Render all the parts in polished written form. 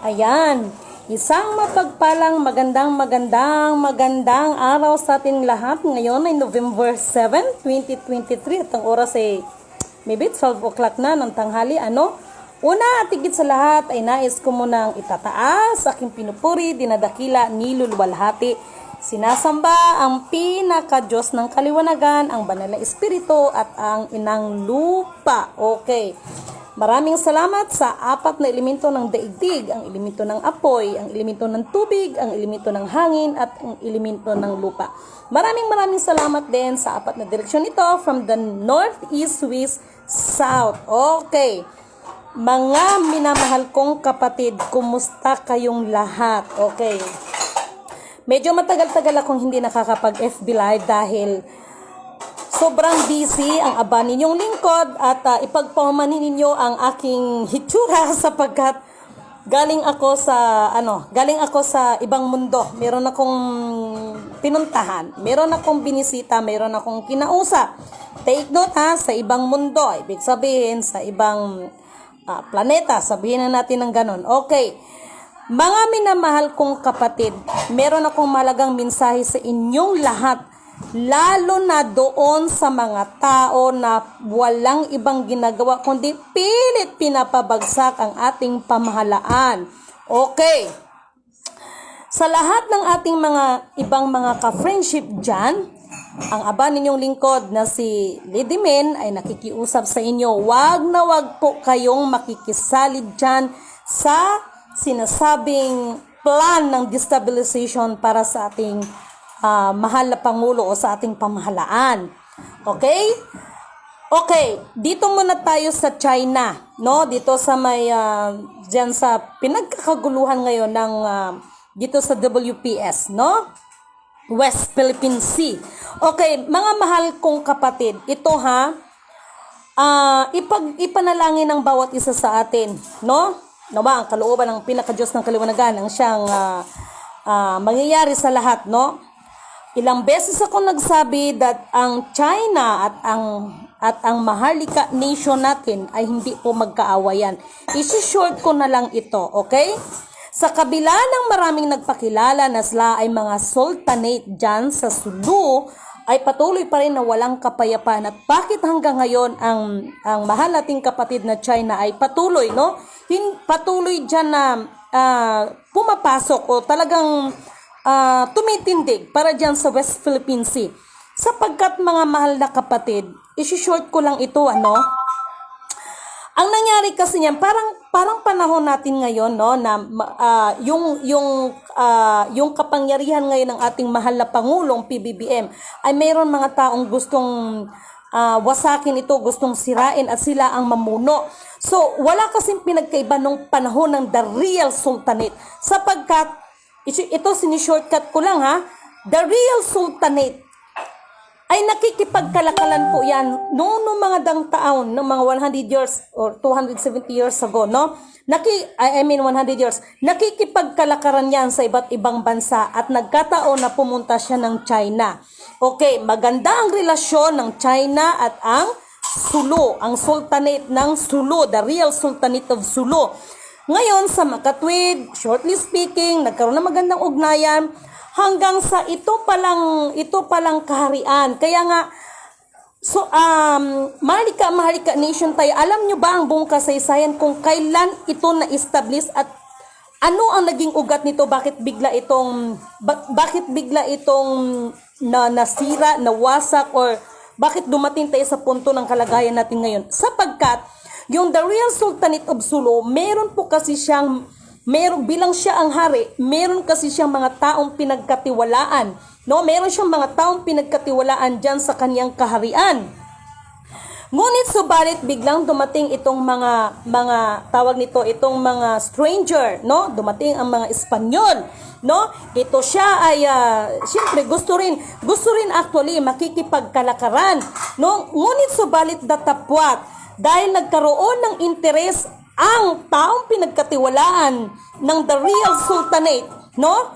Ayan, isang mapagpalang magandang araw sa ating lahat. Ngayon ay November 7, 2023 at ang oras ay maybe 12 o'clock na ng tanghali. Una at higit sa lahat ay nais ko munang itataas, aking pinupuri, dinadakila, niluluwalhati, sinasamba ang pinaka-Diyos ng kaliwanagan, ang banal na espiritu at ang inang lupa. Okay. Maraming salamat sa apat na elemento ng daigdig, ang elemento ng apoy, ang elemento ng tubig, ang elemento ng hangin, at ang elemento ng lupa. Maraming salamat din sa apat na direksyon nito from the north, east, west, south. Okay. Mga minamahal kong kapatid, kumusta kayong lahat? Okay. Medyo matagal-tagal akong hindi nakakapag-FB Live dahil sobrang busy ang aba ninyong lingkod at ipagpamanin ninyo ang aking hitsura sapagkat galing ako sa ibang mundo. Meron akong pinuntahan, meron akong binisita, meron akong kinausap. Take note sa ibang mundo, ibig sabihin sa ibang planeta, sabihin na natin ng ganon. Okay. Mga minamahal kong kapatid, meron akong malagang mensahe sa inyong lahat. Lalo na doon sa mga tao na walang ibang ginagawa kundi pilit pinapabagsak ang ating pamahalaan. Okay. Sa lahat ng ating ibang mga ka-friendship dyan, ang aba ninyong lingkod na si Lady Men ay nakikiusap sa inyo. Wag na wag po kayong makikisalid dyan sa sinasabing plan ng destabilization para sa ating mahal na Pangulo o sa ating pamahalaan. Okay? Okay, dito muna tayo sa China, no? Dito sa diyan sa pinagkakaguluhan ngayon ng dito sa WPS, no? West Philippine Sea. Okay, mga mahal kong kapatid, ito ipanalangin ng bawat isa sa atin, no? Nawa ang kalooban ng pinaka-Diyos ng kaliwanagan ang siyang mangyayari sa lahat, no? Ilang beses ako nagsabi that ang China at ang maharlika nation natin ay hindi po magkaawayan. Isi-short ko na lang ito, okay? Sa kabila ng maraming nagpakilala na sila ay mga sultanate dyan sa Sulu, ay patuloy pa rin na walang kapayapaan. At bakit hanggang ngayon ang mahal nating kapatid na China ay patuloy, no? Patuloy dyan na pumapasok o talagang tumitindig para dyan sa West Philippine Sea. Sapagkat mga mahal na kapatid, isi-short ko lang ito, Ang nangyari kasi niyan, parang panahon natin ngayon, no, na yung kapangyarihan ngayon ng ating mahal na Pangulong PBBM ay mayroon mga taong gustong wasakin ito, gustong sirain at sila ang mamuno. So, wala kasing pinagkaiba nung panahon ng the real sultanate sapagkat ito sinishortcut ko lang the real sultanate ay nakikipagkalakalan po yan noong mga taon, ng mga 100 years or 270 years ago, no? 100 years. Nakikipagkalakaran yan sa iba't ibang bansa at nagkataon na pumunta siya ng China. Okay, maganda ang relasyon ng China at ang Sulu, ang sultanate ng Sulu, the real sultanate of Sulu. Ngayon, sa makatwid, shortly speaking, nagkaroon ng magandang ugnayan hanggang sa ito palang kaharian. Kaya nga, maharlika nation tayo. Alam nyo ba ang buong kasaysayan kung kailan ito na-establish at ano ang naging ugat nito? Bakit bigla itong nasira, nawasak, or bakit dumating tayo sa punto ng kalagayan natin ngayon? Sapagkat yung the real sultanate of Sulu, meron bilang siya ang hari, meron kasi siyang mga taong pinagkatiwalaan. No, meron siyang mga taong pinagkatiwalaan diyan sa kaniyang kaharian. Ngunit subalit biglang dumating itong mga tawag nito, itong mga stranger, no? Dumating ang mga Espanyol, no? Ito siya ay siyempre gusto rin actually makikipagkalakaran, no? Ngunit subalit datapwat dahil nagkaroon ng interes ang taong pinagkatiwalaan ng the real sultanate, no?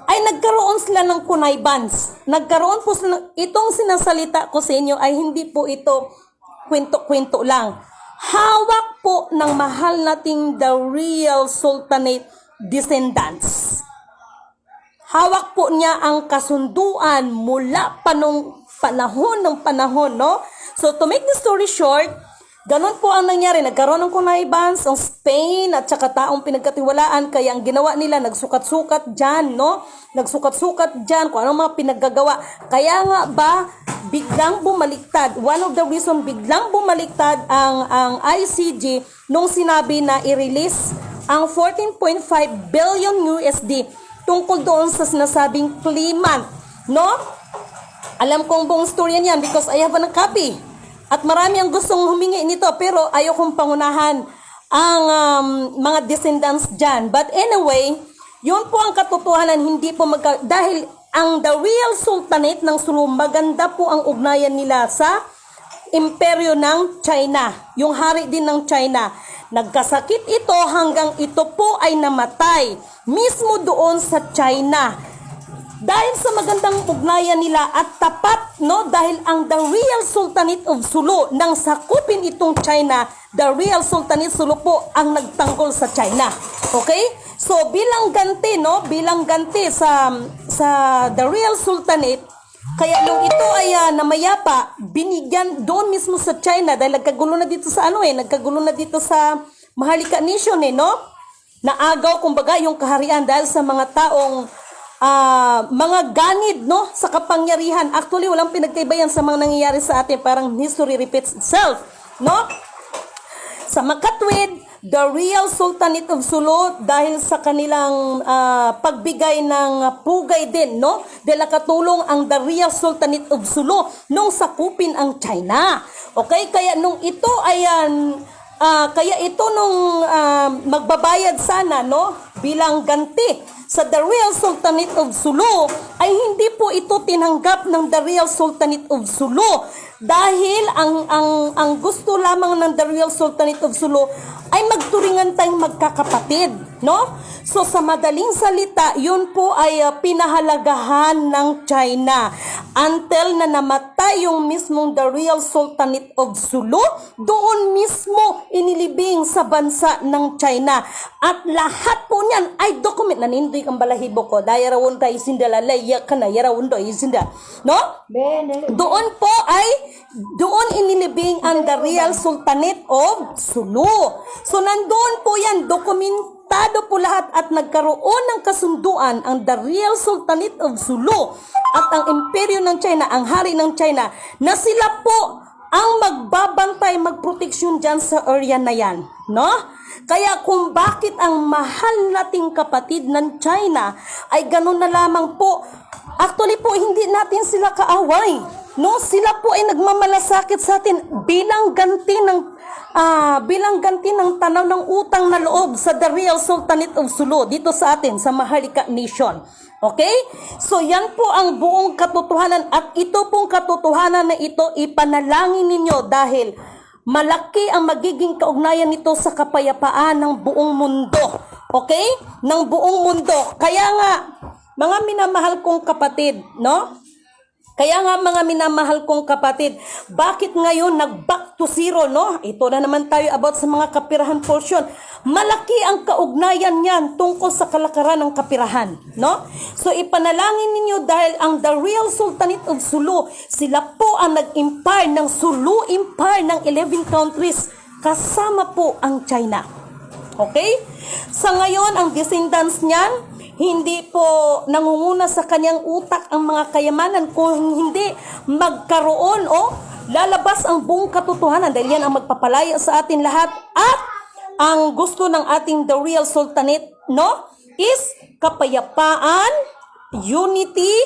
Ay nagkaroon sila ng connivances. Nagkaroon po sila, itong sinasalita ko sa inyo ay hindi po ito kwento-kwento lang. Hawak po ng mahal nating the real sultanate descendants. Hawak po niya ang kasunduan mula pa nung panahon, no? So, to make the story short, ganun po ang nangyari. Nagkaroon ng connivance ang Spain at saka taong pinagkatiwalaan. Kaya ang ginawa nila, nagsukat-sukat dyan, no? Nagsukat-sukat dyan kung anong mga pinaggagawa. Kaya nga ba, biglang bumaliktad. One of the reason biglang bumaliktad ang ICJ nung sinabi na i-release ang 14.5 billion USD tungkol doon sa sinasabing claimant, no? Alam kong buong story yan because I have a copy. At marami ang gustong humingi nito pero ayaw kong pangunahan ang mga descendants dyan. But anyway, yun po ang katotohanan, hindi po dahil ang the real sultanate ng Sulu, maganda po ang ugnayan nila sa imperyo ng China, yung hari din ng China. Nagkasakit ito hanggang ito po ay namatay mismo doon sa China. Dahil sa magandang ugnayan nila at tapat, no, dahil ang the real Sultanate of Sulu nang sakupin itong China, the real Sultanate Sulu po ang nagtanggol sa China. Okay? So bilang ganti, no, bilang ganti sa the real Sultanate, kaya nung ito ay namayapa, binigyan doon mismo sa China dahil nagkagulo na dito sa nagkagulo na dito sa Maharlika Nation, no? Naagaw kumbaga yung kaharian dahil sa mga taong mga ganid, no, sa kapangyarihan. Actually, walang pinagkaibayan sa mga nangyayari sa atin, parang history repeats itself, no? Sa makatwid, the real Sultanate of Sulu dahil sa kanilang pagbigay ng pugay din, no? Dahil nakatulong ang the real Sultanate of Sulu nung sakupin ang China. Okay? Kaya nung ito ay magbabayad sana, no, bilang ganti sa the real Sultanate of Sulu, ay hindi po ito tinanggap ng the real Sultanate of Sulu dahil ang gusto lamang ng the real Sultanate of Sulu ay magturingan tayong magkakapatid, no? So sa madaling salita, yun po ay pinahalagahan ng China until na namatay yung mismong the real Sultanate of Sulu, doon mismo inilibing sa bansa ng China. At lahat po niyan ay document na nindoy kang balahibo ko. Daya rawon tayo sindalalaya ka na, yarawon do isinda. No? Doon po ay, doon inilibing ang the real Sultanate of Sulu. So nandoon po yan, dokumentado po lahat at nagkaroon ng kasunduan ang the real Sultanate of Sulu at ang imperyo ng China, ang hari ng China, na sila po ang magbabantay, magproteksyon dyan sa area na yan, no? Kaya kung bakit ang mahal nating kapatid ng China ay ganun na lamang po, actually po hindi natin sila kaaway, no? Sila po ay nagmamalasakit sa atin bilang ganti ng tanaw ng utang na loob sa the real Sultanate of Sulu dito sa atin sa Maharlika Nation. Okay? So yan po ang buong katotohanan at ito pong katotohanan na ito ipanalangin ninyo dahil malaki ang magiging kaugnayan nito sa kapayapaan ng buong mundo. Okay? Ng buong mundo. Kaya nga, mga minamahal kong kapatid, no? Kaya nga mga minamahal kong kapatid, bakit ngayon nag-back to zero, no? Ito na naman tayo about sa mga kapirahan portion. Malaki ang kaugnayan niyan tungkol sa kalakaran ng kapirahan, no? So ipanalangin ninyo dahil ang the real Sultanate of Sulu, sila po ang nag-empire ng Sulu Empire ng 11 countries, kasama po ang China. Okay? Sa ngayon, ang descendants niyan, hindi po nangunguna sa kanyang utak ang mga kayamanan kung hindi magkaroon o lalabas ang buong katotohanan dahil yan ang magpapalaya sa atin lahat at ang gusto ng ating the real Sultanate, no, is kapayapaan, unity,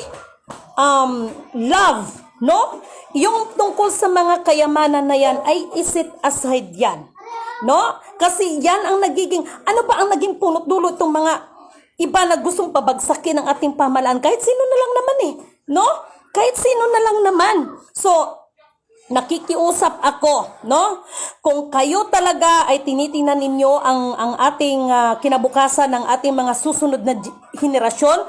love, no? Yung tungkol sa mga kayamanan na yan ay isit aside yan, no? Kasi yan ang nagiging, ano ba ang naging punot dulo itong mga iba na gustong pabagsakin ang ating pamahalaan, kahit sino na lang naman no? Kahit sino na lang naman. So, nakikiusap ako, no? Kung kayo talaga ay tinitingnan ninyo ang ating kinabukasan ng ating mga susunod na henerasyon,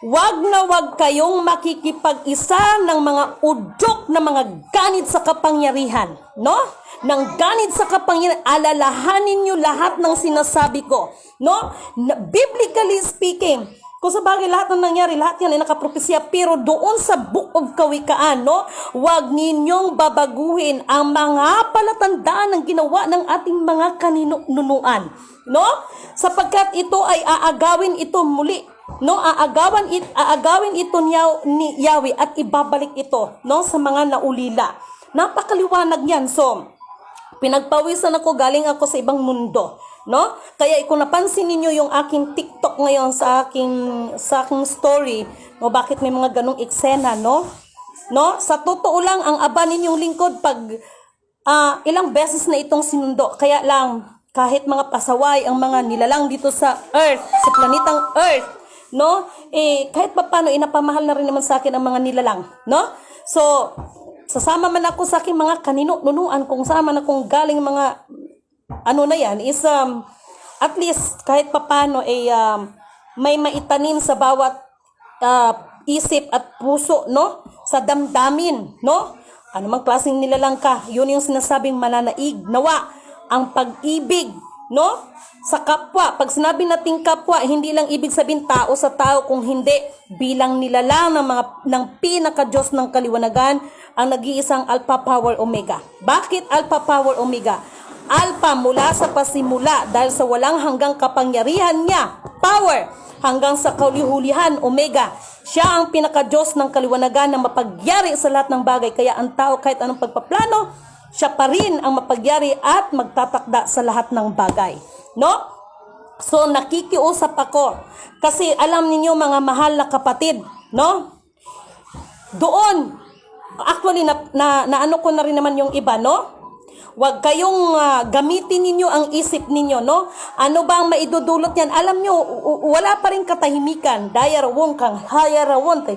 wag na wag kayong makikipag-isa ng mga udyok na mga ganit sa kapangyarihan, no? Ng ganit sa kapangyarihan, alalahanin nyo lahat ng sinasabi ko, no? Biblically speaking, kung sa bagay lahat ng nangyari, lahat yan ay nakapropesya, pero doon sa Book of Kawikaan, no? Huwag ninyong babaguhin ang mga palatandaan ng ginawa ng ating mga kaninunuan, no? Sapagkat ito ay aagawin ito muli, no? Aagawin ito ni Yahweh at ibabalik ito, no? Sa mga naulila. Napakaliwanag yan. So, pinagpawisan ako, galing ako sa ibang mundo, no? Kaya kung napansin niyo yung aking TikTok ngayon sa aking story, no, bakit may mga ganong eksena, no? Sa totoo lang, ang aba ninyong lingkod pag ilang beses na itong sinundo. Kaya lang, kahit mga pasaway ang mga nilalang dito sa Earth, sa planetang Earth, no? Kahit paano, inapamahal na rin naman sa akin ang mga nilalang, no? So, sasama man ako sa aking mga kaninunuan, kung saan man akong galing mga na yan, is at least kahit papano may maitanin sa bawat isip at puso, no? Sa damdamin, no? Ano mang klaseng nilalang ka, yun yung sinasabing mananaig. Nawa ang pag-ibig, no? Sa kapwa. Pag sinabi nating kapwa, hindi lang ibig sabihin tao sa tao, kung hindi bilang nilalang ng pinaka-Diyos ng kaliwanagan, ang nag-iisang Alpha Power Omega. Bakit Alpha Power Omega? Alpha mula sa pasimula, dahil sa walang hanggang kapangyarihan niya, power, hanggang sa kaulihulihan, Omega. Siya ang pinaka-Diyos ng kaliwanagan na mapagyari sa lahat ng bagay. Kaya ang tao, kahit anong pagpaplano, siya pa rin ang mapagyari at magtatakda sa lahat ng bagay, no? So, nakikiusap ako kasi alam niyo mga mahal na kapatid, no? Doon, actually, na ano ko na rin naman yung iba, no? Huwag kayong gamitin ninyo ang isip ninyo, no? Ano ba ang maidudulot yan? Alam nyo, wala pa rin katahimikan. Dayarawon kang hayarawon.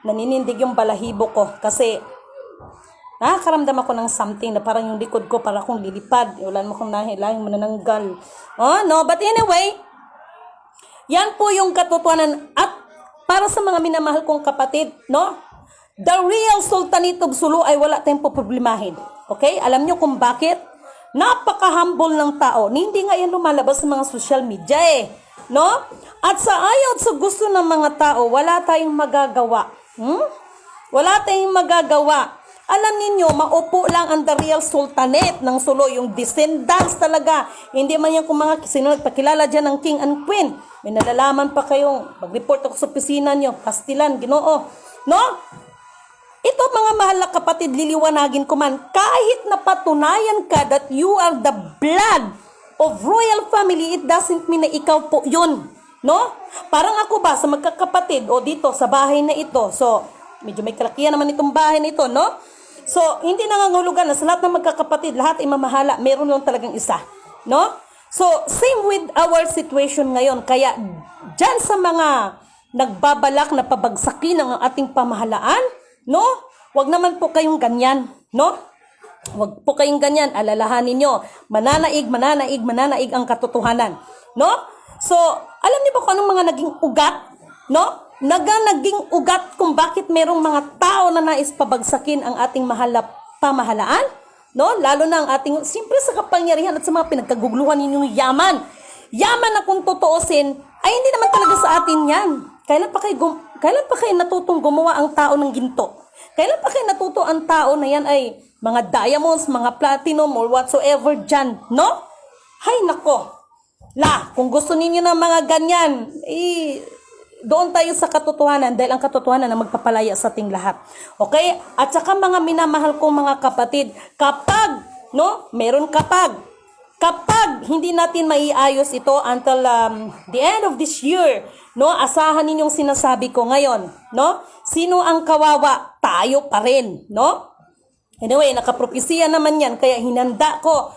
Naninindig yung balahibo ko kasi nakakaramdam ako ng something na parang yung likod ko para akong lilipad. Wala naman akong nahilahing manananggal. Oh, no? But anyway, yan po yung katotohanan. At para sa mga minamahal kong kapatid, no? The real Sultanate of Sulu ay wala tayong poproblemahin. Okay? Alam nyo kung bakit? Napaka-humble ng tao. Hindi nga yan lumalabas sa mga social media no? At sa ayaw at sa gusto ng mga tao, wala tayong magagawa. Wala tayong magagawa. Alam niyo, maupo lang ang the real Sultanate ng Sulu, yung descendants talaga. Hindi man yan kung mga sino nagpakilala dyan ng King and Queen. May nalalaman pa kayong, mag-report ako sa opisina nyo, pastilan, Ginoo. No? Ito mga mahal na kapatid, liliwanagin ko man, kahit napatunayan ka that you are the blood of royal family, it doesn't mean na ikaw po yun. No? Parang ako ba, sa magkakapatid, o dito, sa bahay na ito, so, medyo may kalakihan naman itong bahay na ito, no? So, hindi nangangahulugan na sa lahat ng magkakapatid, lahat ay mamahala, meron lang talagang isa. No? So, same with our situation ngayon. Kaya, dyan sa mga nagbabalak na pabagsakin ang ating pamahalaan, no? Wag naman po kayong ganyan, no? Wag po kayong ganyan. Alalahanin nyo, mananaig ang katotohanan, no? So, alam niyo ba kung anong mga naging ugat, no? Naging ugat kung bakit merong mga tao na nais pabagsakin ang ating mahal na pamahalaan, no? Lalo na ang ating, siyempre sa kapangyarihan at sa mga pinagkagugluhan ninyong yaman. Yaman na kung tutuusin, ay hindi naman talaga sa atin yan. Kailan pa kayo natutong gumawa ang tao ng ginto? Kailan pa kayo natuto ang tao na yan ay mga diamonds, mga platinum, or whatsoever dyan, no? Hay nako. Kung gusto ninyo ng mga ganyan, doon tayo sa katotohanan dahil ang katotohanan na magpapalaya sa ating lahat. Okay? At saka mga minamahal kong mga kapatid, kapag hindi natin maiayos ito until the end of this year, no? Asahan ninyong sinasabi ko ngayon, no? Sino ang kawawa? Tayo pa rin, no? Anyway, nakapropesiya naman yan, kaya hinanda ko,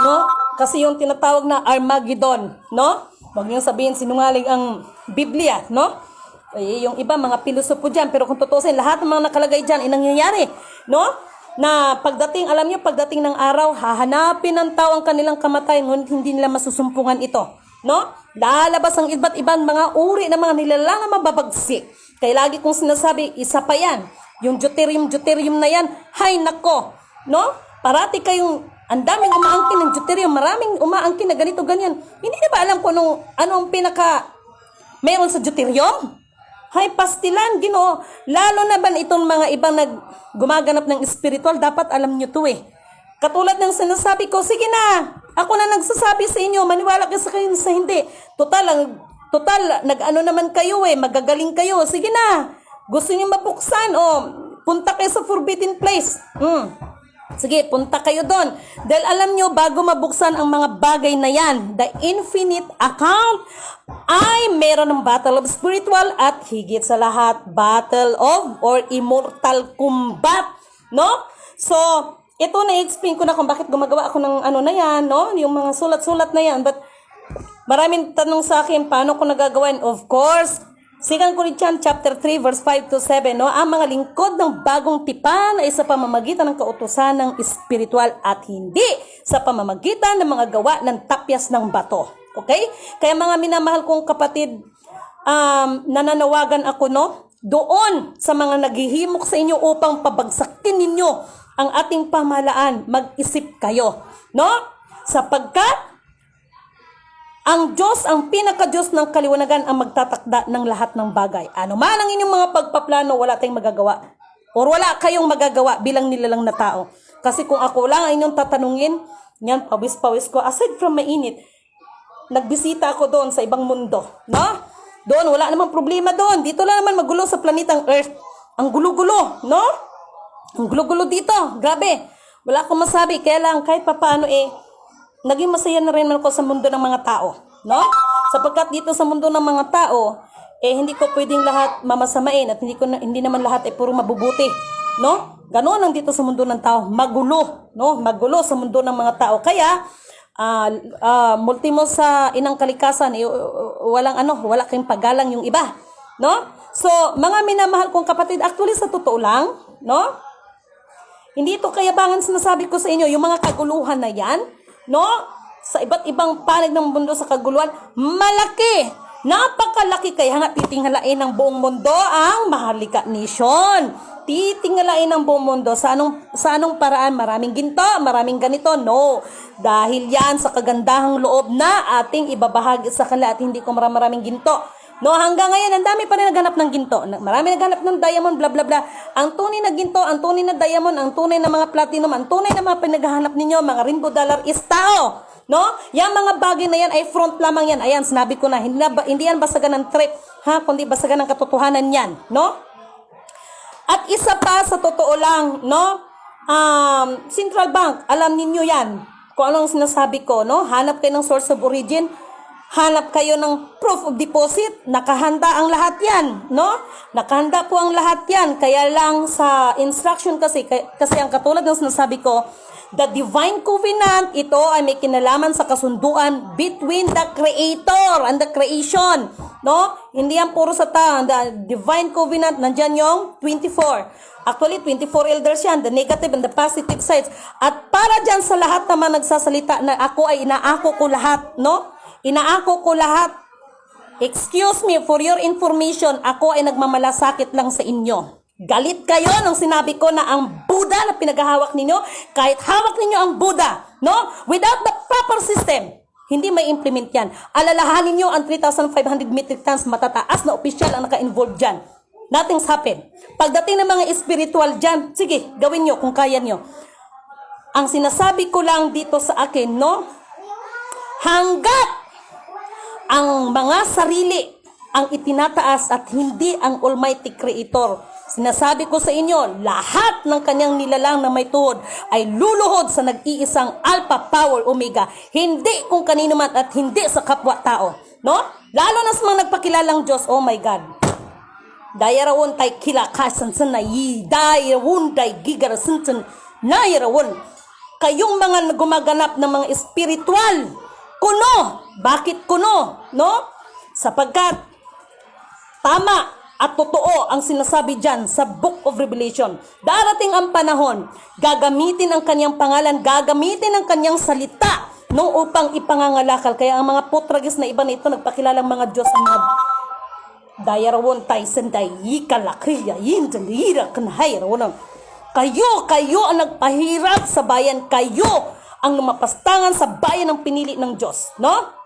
no? Kasi yung tinatawag na Armageddon, no? Huwag niyong sabihin sinungaling ang Biblia, no? Yung iba, mga pilosopo dyan, pero kung tutusin, lahat ng mga nakalagay dyan, nangyayari, no? Na pagdating ng araw, hahanapin ng tao ang kanilang kamatayan, ngunit hindi nila masusumpungan ito. no? Lalabas ang iba't ibang mga uri ng mga nilalang na mababagsik. Kaya lagi kong sinasabi, isa pa yan. Yung deuterium na yan, hay nako, no? Parati kayong, ang daming umaangkin ng deuterium, maraming umaangkin na ganito, ganyan. Hindi na ba alam kung anong meron sa deuterium? Hay, pastilan, Ginoo. Lalo na ba itong mga ibang gumaganap ng spiritual, dapat alam nyo to eh. Katulad ng sinasabi ko, sige na, ako na nagsasabi sa inyo, maniwala kayo sa kayo sa hindi. Total, nag-ano naman kayo eh, magagaling kayo. Sige na, gusto niyo mabuksan, punta kayo sa forbidden place. Sige, punta kayo doon. Dahil alam nyo, bago mabuksan ang mga bagay na yan, the infinite account ay meron ng battle of spiritual at higit sa lahat, battle of or immortal combat. No? So, ito na-explain ko na kung bakit gumagawa ako ng ano na yan, no? Yung mga sulat-sulat na yan. But, maraming tanong sa akin, paano ko nagagawin? Of course, 2 Corinthians chapter 3 verse 5 to 7, no? Ang mga lingkod ng bagong tipan ay sa pamamagitan ng kautusan ng espiritual at hindi sa pamamagitan ng mga gawa ng tapyas ng bato. Okay? Kaya mga minamahal kong kapatid, nananawagan ako, no? Doon sa mga naghihimok sa inyo upang pabagsakin ninyo ang ating pamahalaan, mag-isip kayo, no? Sapagkat ang Diyos, ang pinaka-Diyos ng kaliwanagan ang magtatakda ng lahat ng bagay. Ano man ang inyong mga pagpaplano, wala tayong magagawa. Or wala kayong magagawa bilang nilalang na tao. Kasi kung ako lang ang inyong tatanungin, yan, pawis-pawis ko. Aside from mainit, nagbisita ako doon sa ibang mundo. No? Doon, wala namang problema doon. Dito lang naman magulo sa planetang Earth. Ang gulo-gulo, no? Ang gulo-gulo dito. Grabe. Wala akong masabi. Kaya lang, kahit papaano naging masaya na rin ako sa mundo ng mga tao, no? Sapagkat dito sa mundo ng mga tao, hindi ko pwedeng lahat mamasamain at hindi naman lahat puro mabubuti, no? Ganoon ang dito sa mundo ng tao, magulo, no? Magulo sa mundo ng mga tao. Kaya multimo sa inang kalikasan, wala kang paggalang yung iba, no? So, mga minamahal kong kapatid, actually sa totoo lang, no? Hindi ito kayabangan sinasabi ko sa inyo, yung mga kaguluhan na yan, no? Sa iba't ibang panig ng mundo sa kaguluhan, malaki, napakalaki, kaya nga titingalain ng buong mundo ang Maharlika Nation. Titingalain ng buong mundo. Sa anong paraan? Maraming ginto, maraming ganito? No. Dahil yan sa kagandahang loob na ating ibabahagi sa kanila at hindi ko maraming ginto. No, hanggang ngayon, ang dami pa rin naghanap ng ginto. Marami naghanap ng diamond, bla bla bla. Ang tunay na ginto, ang tunay na diamond, ang tunay na mga platinum, ang tunay na mga pinaghahanap ninyo, mga rainbow dollar is tao. No? Yang mga bagay na yan ay front lamang yan. Ayan, sinabi ko na, hindi yan basagan ng trip, ha? Kundi basagan ng katotohanan yan. No? At isa pa sa totoo lang, no? Central Bank, alam ninyo yan. Kung anong sinasabi ko, no? Hanap kayo ng source of origin. Hanap kayo ng proof of deposit, nakahanda ang lahat yan, no? Nakahanda po ang lahat yan, kaya lang sa instruction kasi ang katulad ng sinasabi ko, the divine covenant, ito ay may kinalaman sa kasunduan between the creator and the creation, no? Hindi yan puro sa tao, the divine covenant, nandyan yung 24. Actually, 24 elders yan, the negative and the positive sides. At para dyan sa lahat naman nagsasalita na ako ay inaako ko lahat, no? Inaako ko lahat. Excuse me, for your information, ako ay nagmamalasakit lang sa inyo. Galit kayo nung sinabi ko na ang Buddha na pinaghahawak ninyo, kahit hawak ninyo ang Buddha, no? Without the proper system, hindi may implement yan. Alalahanin nyo ang 3,500 metric tons matataas na opisyal ang naka-involve dyan. Nothing's happened. Pagdating ng mga spiritual dyan, sige, gawin nyo kung kaya nyo. Ang sinasabi ko lang dito sa akin, no? Hanggat ang mga sarili ang itinataas at hindi ang Almighty Creator. Sinasabi ko sa inyo, lahat ng kanyang nilalang na may tuhod ay luluhod sa nag-iisang Alpha Power Omega. Hindi kung kanino man at hindi sa kapwa-tao. No? Lalo na sa mga nagpakilalang Diyos, oh my God. Dayarawon tay kilakasan na dayarawon tay gigarasan na yarawon. Kayong mga gumaganap ng mga spiritual, kuno. Bakit kuno? No? Sapagkat tama at totoo ang sinasabi dyan sa Book of Revelation. Darating ang panahon, gagamitin ang kanyang pangalan, gagamitin ang kanyang salita no, upang ipangangalakal. Kaya ang mga putragis na iba na ito, nagpakilalang mga Diyos, ang mga dayarawon tayo senday, yikalakriya, yindalira, kanahayrawon. Kayo ang nagpahirap sa bayan, kayo ang lumapastangan sa bayan ng pinili ng Diyos, no?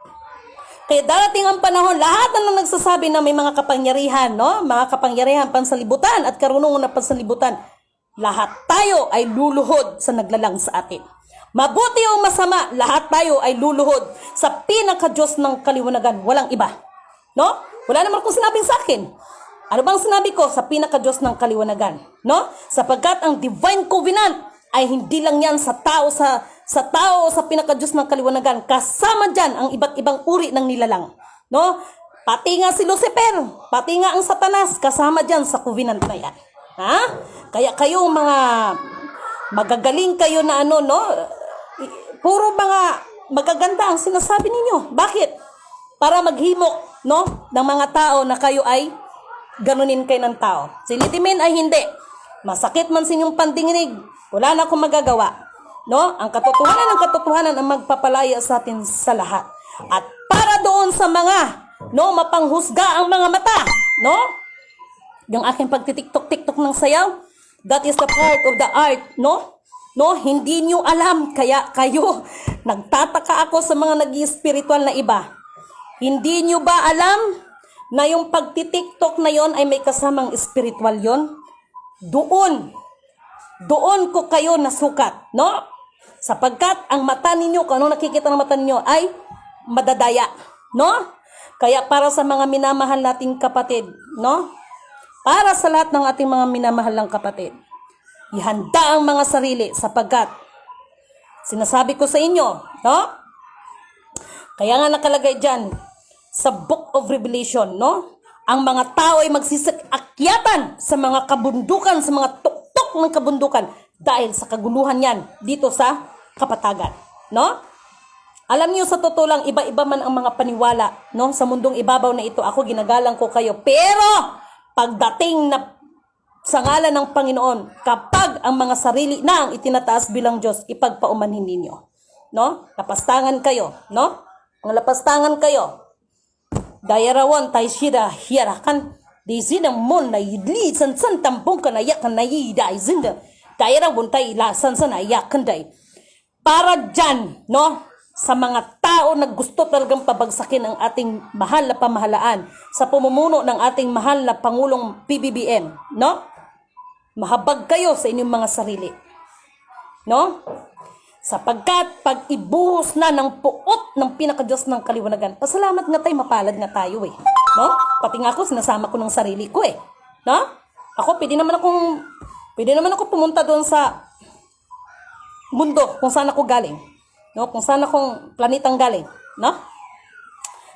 Kaya darating ang panahon, lahat na nagsasabi na may mga kapangyarihan, no? Mga kapangyarihan pansalibutan at karunungan na pansalibutan, lahat tayo ay luluhod sa naglalang sa atin. Mabuti o masama, lahat tayo ay luluhod sa pinaka-Diyos ng kaliwanagan, walang iba, no? Wala naman akong sinabing sa akin. Ano bang sinabi ko? Sa pinaka-Diyos ng kaliwanagan, no? Sapagkat ang divine covenant ay hindi lang yan sa tao, sa tao o sa pinaka-Diyos ng kaliwanagan. Kasama dyan ang iba't ibang uri ng nilalang, no? Pati nga si Lucifer, pati nga ang Satanas, kasama dyan sa covenant na yan. Ha? Kaya kayo mga magagaling kayo na ano, no? Puro mga magaganda ang sinasabi ninyo. Bakit? Para maghimok, no? Ng mga tao na kayo ay ganunin kayo ng tao. Si Litimin ay hindi. Masakit man sa inyong pandinig, wala na akong magagawa. No? Ang katotohanan ang magpapalaya sa atin sa lahat. At para doon sa mga, no, mapanghusga ang mga mata, no? Yung aking pagtitiktok-tiktok ng sayaw, that is the part of the art, no? No, hindi nyo alam, kaya kayo, nagtataka ako sa mga nag-i-spiritual na iba. Hindi nyo ba alam na yung pagtitiktok na yon ay may kasamang spiritual yon? Doon ko kayo nasukat, no? Sapagkat ang mata ninyo, kung ano nakikita ng mata ninyo ay madadaya, no? Kaya para sa mga minamahal nating kapatid, no? Para sa lahat ng ating mga minamahal ng kapatid, ihanda ang mga sarili sapagkat sinasabi ko sa inyo, no? Kaya nga nakalagay dyan sa Book of Revelation, no? Ang mga tao ay magsisiakyatan sa mga kabundukan, sa mga tuktok ng kabundukan dahil sa kaguluhan yan dito sa kapatagan, no? Alam niyo sa totoo lang, iba-iba man ang mga paniwala, no? Sa mundong ibabaw na ito, ako ginagalang ko kayo. Pero pagdating na sa ngalan ng Panginoon, kapag ang mga sarili na ang itinataas bilang Diyos, ipagpaumanhin ninyo, no? Lapastangan kayo, no? Ang lapastangan kayo. Dayarawon tay shira hiarakan di sinang mon na idli san tampong ka na yakan na yida izinda. Dayarawon tay lasan sa na yakan day. Para dyan, no? Sa mga tao na gusto talagang pabagsakin ang ating mahal na pamahalaan sa pamumuno ng ating mahal na Pangulong PBBM, no? Mahabag kayo sa inyong mga sarili, no? Sapagkat pag ibuhos na ng puot ng pinaka-Diyos ng kaliwanagan, pasalamat nga tayo, mapalad nga tayo no? Pati nga ako, sinasama ko ng sarili ko no? Ako, pwede naman ako pumunta doon sa mundo kung saan ako galing, no? Kung saan akong planetang galing, no?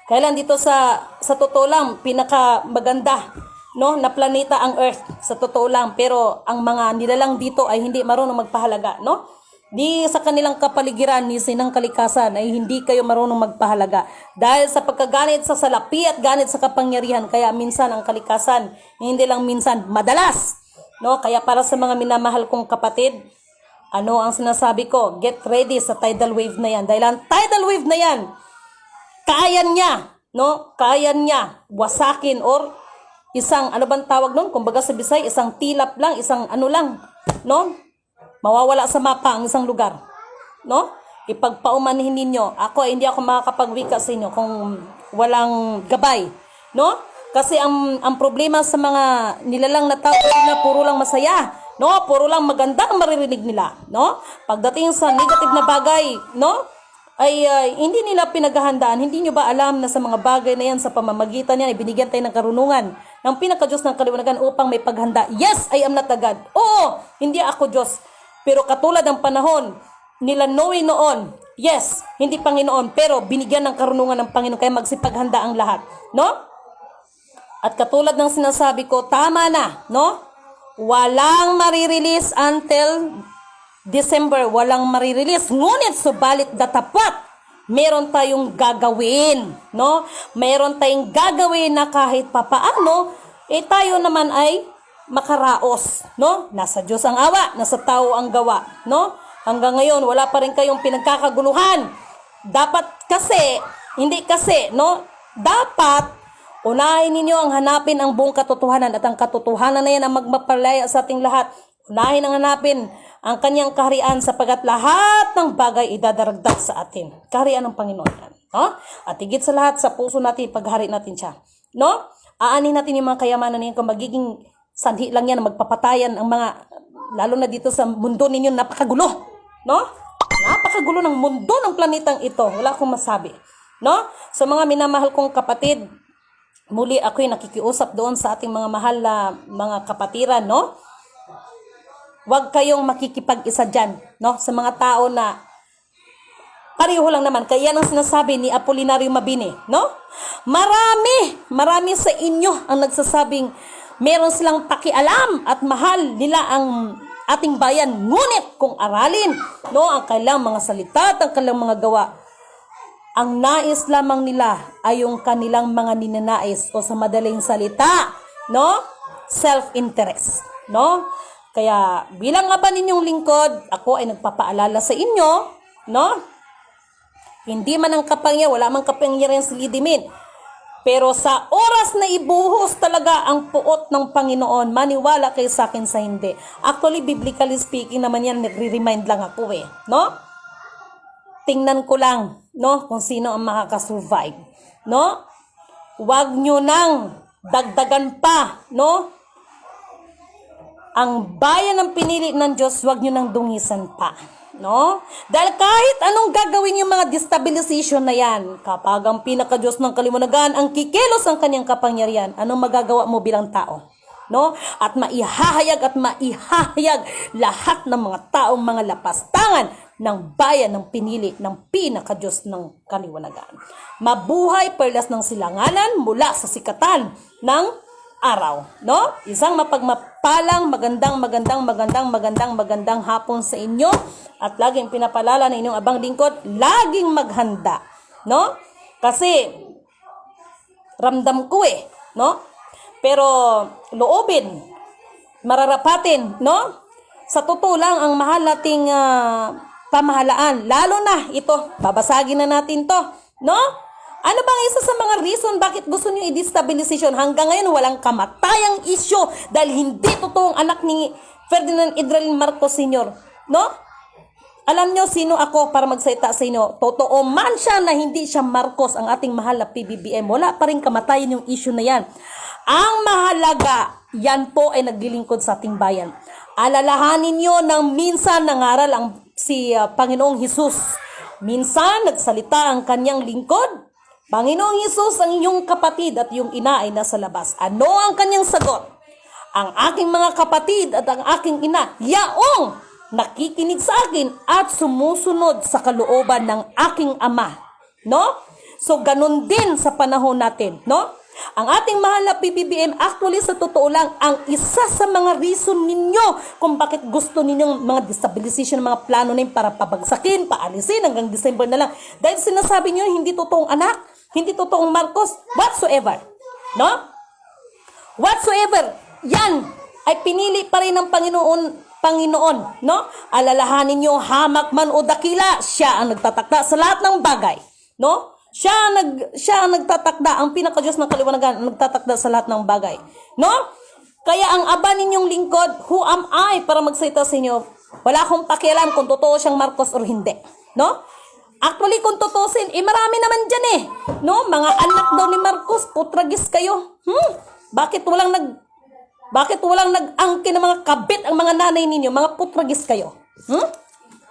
Kaya lang dito sa totoo lang, pinaka maganda, no, na planeta ang Earth, sa totoo lang, pero ang mga nilalang dito ay hindi marunong magpahalaga, no? Di sa kanilang kapaligiran ni sinang kalikasan ay hindi kayo marunong magpahalaga dahil sa pagkaganit sa salapi at ganit sa kapangyarihan. Kaya minsan ang kalikasan, hindi lang minsan, madalas, no? Kaya para sa mga minamahal kong kapatid, ano ang sinasabi ko? Get ready sa tidal wave na yan. Dahil ang tidal wave na yan, kaya niya, no? Kaya niya wasakin or isang, ano bang tawag nun? Kumbaga sa Bisay, isang tilap lang, isang ano lang, no? Mawawala sa mapa ang isang lugar, no? Ipagpaumanhin ninyo. Ako, hindi ako makakapagwika sa inyo kung walang gabay, no? Kasi ang problema sa mga nilalang na tao na puro lang masaya, no? Puro lang maganda ang maririnig nila, no? Pagdating sa negative na bagay, no? Ay hindi nila pinaghahandaan. Hindi nyo ba alam na sa mga bagay na yan, sa pamamagitan yan, ibinigyan tayo ng karunungan ng pinaka-Diyos ng kaliwanagan upang may paghanda. Yes, I am not a God. Oo, hindi ako Diyos. Pero katulad ng panahon nila Noe noon, yes, hindi Panginoon, pero binigyan ng karunungan ng Panginoon, kaya magsipaghanda ang lahat, no? At katulad ng sinasabi ko, tama na, no? Walang marirelease until December, walang marirelease. Ngunit subalit datapat, meron tayong gagawin, no? Meron tayong gagawin na kahit papaano, tayo naman ay makaraos, no? Nasa Diyos ang awa, nasa tao ang gawa, no? Hanggang ngayon, wala pa rin kayong pinagkakaguluhan Dapat kasi, hindi kasi, no? Dapat, unahin ninyo ang hanapin ang buong katotohanan at ang katotohanan na yan ang magmapalaya sa ating lahat. Unahin ang hanapin ang kanyang kaharian sapagkat lahat ng bagay idadaragdag sa atin. Kaharian ng Panginoon yan. No? At higit sa lahat, sa puso natin, paghari natin siya. No? Aanin natin yung mga kayamanan niyan kung magiging sanhi lang yan, magpapatayan ang mga, lalo na dito sa mundo ninyo, napakagulo. No? Napakagulo ng mundo ng planetang ito. Wala akong masabi. No? Sa mga minamahal kong kapatid, muli ako'y nakikiusap doon sa ating mga mahal na mga kapatiran, no? Huwag kayong makikipag-isa dyan, no? Sa mga tao na pareho lang naman. Kaya yan ang sinasabi ni Apolinario Mabini, no? Marami sa inyo ang nagsasabing meron silang pakialam at mahal nila ang ating bayan. Ngunit kung aralin, no, ang kailang mga salita at ang kailang mga gawa, ang nais lamang nila ay yung kanilang mga ninanais o sa madaling salita, no? Self-interest, no? Kaya bilang nga ba ninyong lingkod, ako ay nagpapaalala sa inyo, no? Hindi man ang kapangyarihan, wala man kapangyarihan si Lidimin. Pero sa oras na ibuhos talaga ang puot ng Panginoon, maniwala kayo sa akin sa hindi. Actually, biblically speaking naman yan, nagre-remind lang ako no? Tingnan ko lang, no, kung sino ang makakasurvive, no? Huwag nyo nang dagdagan pa, no? Ang bayan ng pinili ng Diyos, huwag nyo nang dungisan pa, no? Dahil kahit anong gagawin yung mga destabilization na yan, kapag ang pinaka-Diyos ng kaliwanagan, ang kikilos ng kanyang kapangyarihan, anong magagawa mo bilang tao? No? At maihahayag lahat ng mga taong mga lapastangan ng bayan ng pinili ng pinaka-Diyos ng kaliwanagan. Mabuhay perlas ng silanganan mula sa sikatan ng araw, no? Isang mapagmapalang magandang hapon sa inyo at laging pinapalala na inyong abang lingkod, laging maghanda, no? Kasi ramdam ko no? Pero loobin, mararapatin, no? Sa totoo lang ang mahal nating pamahalaan, lalo na ito, babasagin na natin to, no? Ano bang isa sa mga reason bakit gusto niyo i-destabilization? Hanggang ngayon walang kamatayang issue dahil hindi totoong anak ni Ferdinand Idralin Marcos Sr. No? Alam niyo sino ako para magsalita sa inyo? Totoo man siya na hindi siya Marcos, ang ating mahal na PBBM. Wala pa rin kamatayan yung issue na yan. Ang mahalaga, yan po ay naglilingkod sa ating bayan. Alalahanin niyo nang minsan nangaral si Panginoong Hesus. Minsan nagsalita ang kanyang lingkod. Panginoong Hesus, ang iyong kapatid at yung ina ay nasa labas. Ano ang kanyang sagot? Ang aking mga kapatid at ang aking ina, yaong nakikinig sa akin at sumusunod sa kalooban ng aking ama. No? So, ganun din sa panahon natin. No? Ang ating mahal na PBBM, actually sa totoo lang, ang isa sa mga reason ninyo kung bakit gusto ninyong mga destabilization, mga plano na yun para pabagsakin, paalisin hanggang December na lang. Dahil sinasabi niyo, hindi totoong anak, hindi totoong Marcos, whatsoever. No? Whatsoever. Yan ay pinili pa rin ng Panginoon, no? Alalahanin niyo, hamak man o dakila, siya ang nagtatakda sa lahat ng bagay, no? Siya ang nagtatakda, ang pinaka-Diyos ng kaliwanagan, ang nagtatakda sa lahat ng bagay, no? Kaya ang aba ninyong lingkod, who am I para magsalita sa inyo? Wala akong pakialam kung totoo siyang Marcos or hindi, no? Actually, kung tutusin, marami naman dyan no? Mga anak daw ni Marcos, putragis kayo. Bakit walang nag-angkin ng mga kabit ang mga nanay ninyo? Mga putragis kayo.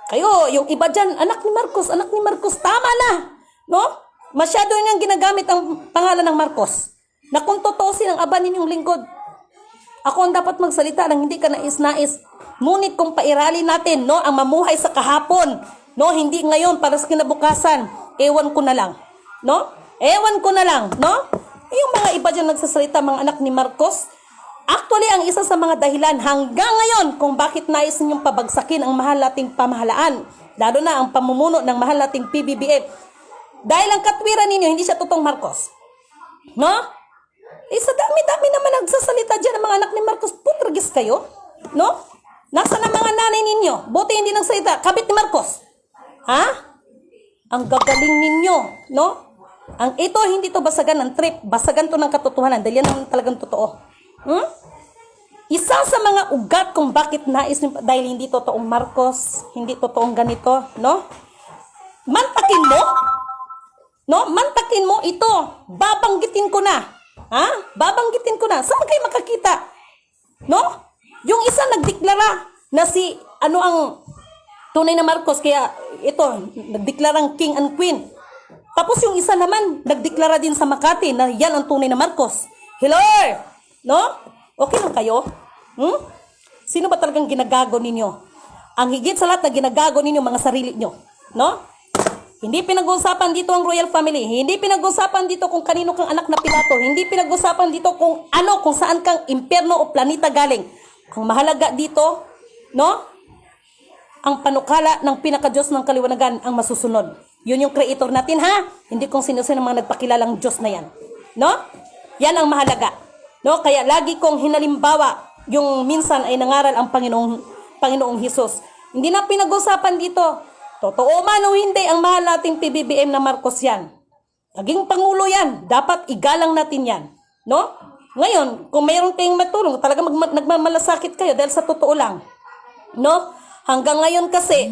Kayo, yung iba dyan, anak ni Marcos, tama na. No? Masyado niyang ginagamit ang pangalan ng Marcos. Na kung tutusin ang aba ninyong lingkod, ako ang dapat magsalita lang, hindi ka nais-nais. Ngunit kung pairali natin, no, ang mamuhay sa kahapon, no, hindi ngayon para sa kinabukasan, ewan ko na lang. No? Ewan ko na lang, no? Yung mga iba dyan nagsasalita, mga anak ni Marcos, actually, ang isa sa mga dahilan hanggang ngayon kung bakit nais ninyong pabagsakin ang mahal nating pamahalaan, lalo na ang pamumuno ng mahal nating PBBM, dahil ang katwiran ninyo, hindi siya totoong Marcos. No? Sa dami-dami naman nagsasalita dyan ang mga anak ni Marcos, putragis kayo. No? Nasaan ang mga nanay ninyo? Buti hindi nagsalita, kabit ni Marcos. Ha? Ang gagaling ninyo, no? Ang ito, hindi to basagan ng trip. Basagan to ng katotohanan. Dahil yan ang talagang totoo. Isa sa mga ugat kung bakit nais nyo, dahil hindi totoong Marcos, hindi totoong ganito, no? Mantakin mo, no? Mantakin mo ito. Babanggitin ko na. Ha? Babanggitin ko na. Saan kayo makakita? No? Yung isa nagdeklara na si, ano ang tunay na Marcos, kaya ito, nagdeklarang king and queen. Tapos yung isa naman, nagdeklara din sa Makati na yan ang tunay na Marcos. Hello? No? Okay lang kayo? Sino ba talagang ginagago ninyo? Ang higit sa lahat na ginagago ninyo, mga sarili nyo. No? Hindi pinag-uusapan dito ang royal family. Hindi pinag-uusapan dito kung kanino kang anak na Pilato. Hindi pinag-uusapan dito kung ano, kung saan kang impyerno o planeta galing. Ang mahalaga dito, no? Ang panukala ng pinaka-Diyos ng kaliwanagan ang masusunod. Yun yung creator natin, ha? Hindi kung sino-sino mga nagpakilalang Diyos na yan. No? Yan ang mahalaga. No? Kaya lagi kong hinalimbawa, yung minsan ay nangaral ang Panginoong Hesus. Hindi na pinag-usapan dito. Totoo man o hindi, ang mahal nating PBBM na Marcos yan. Naging Pangulo yan. Dapat igalang natin yan. No? Ngayon, kung mayroon kayong matulong, talagang nagmamalasakit kayo dahil sa totoo lang. No? Hanggang ngayon kasi,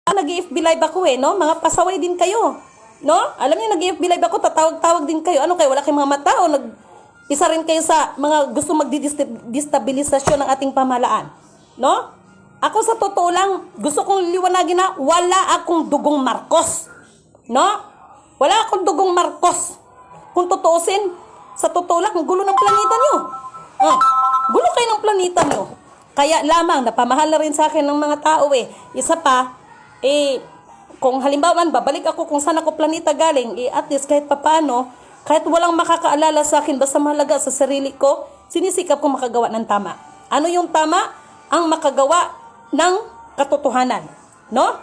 wala nag-FB live ako no? Mga pasaway din kayo. No? Alam niyo, nag-FB live ako, tatawag-tawag din kayo. Ano kayo, wala kayong mga mata o isa rin kayo sa mga gusto magdidestabilisasyon ng ating pamahalaan. No? Ako sa totoo lang, gusto kong liwanagin na wala akong dugong Marcos. No? Wala akong dugong Marcos. Kung tutuusin, sa totoo lang, ang gulo ng planeta nyo. Gulo kayo ng planeta nyo. Kaya lamang, napamahal na rin sa akin ng mga tao Isa pa, kung halimbawa, babalik ako kung saan ako planeta galing, at least kahit papano, kahit walang makakaalala sa akin, basta mahalaga sa sarili ko, sinisikap ko makagawa ng tama. Ano yung tama? Ang makagawa ng katotohanan. No?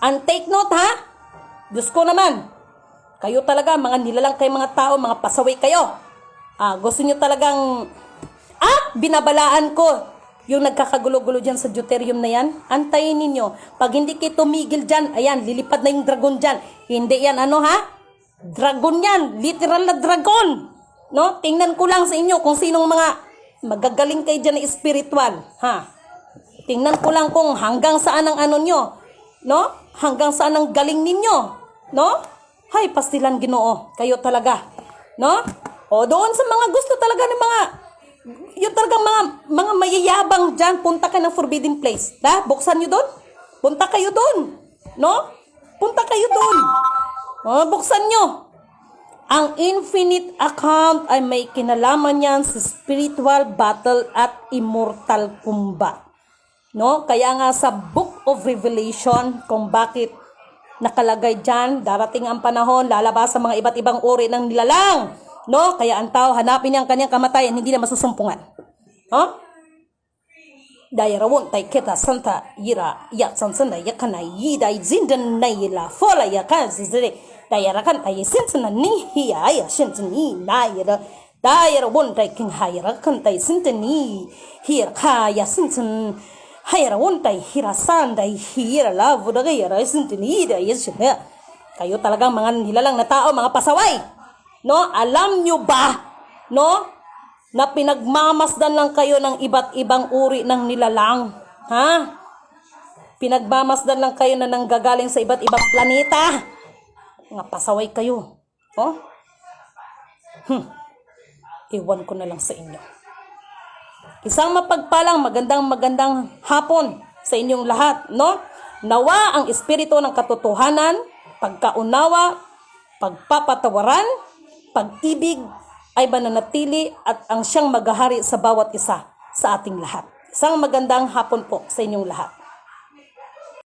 And take note, ha? Diyos ko naman, kayo talaga, mga nilalang kayo mga tao, mga pasaway kayo. Gusto nyo talagang, binabalaan ko yung nagkakagulo-gulo dyan sa deuterium na yan. Antayin ninyo. Pag hindi kayo tumigil dyan, ayan, lilipad na yung dragon dyan. Hindi yan, Dragon yan. Literal na dragon. No? Tingnan ko lang sa inyo kung sinong mga magagaling kayo dyan na spiritual. Tingnan ko lang kung hanggang saan ang ano nyo. No? Hanggang saan ang galing ninyo. No? Hay, pastilan Ginoo. Kayo talaga. No? O doon sa mga gusto talaga ng mga, yung talagang mga mayayabang dyan, punta ka ng forbidden place. Buksan nyo doon. Punta kayo doon. No? Punta kayo doon. Buksan nyo. Ang infinite account ay may kinalaman yan sa spiritual battle at immortal combat. No? Kaya nga sa Book of Revelation, kung bakit nakalagay dyan, darating ang panahon, lalabas sa mga iba't ibang uri ng nilalang. No? Kaya ang tao, hanapin niya ang kanyang kamatayan, hindi na masusumpungan. Dairawon tay kita santa yira ya sansana yakana yida zindan nayila fola yakan zire dayarakan tay sensana ni hiya ya shentni nayira dairawon tay king hayra kan tay sintani hir kaya sinten hayrawon tay hirasan dai hira la vodaga yara sintani da yesna. Kayo talagang mga nilalang na tao, mga pasaway. No, alam nyo ba, no, na pinagmamasdan lang kayo ng iba't ibang uri ng nilalang. Pinagmamasdan lang kayo na nanggagaling sa iba't ibang planeta. Nga pasaway kayo. Iwan ko na lang sa inyo. Isang mapagpalang magandang hapon sa inyong lahat, no? Nawa ang espiritu ng katotohanan, pagkaunawa, pagpapatawaran, pag-ibig ay mananatili at ang siyang maghahari sa bawat isa sa ating lahat. Isang magandang hapon po sa inyong lahat.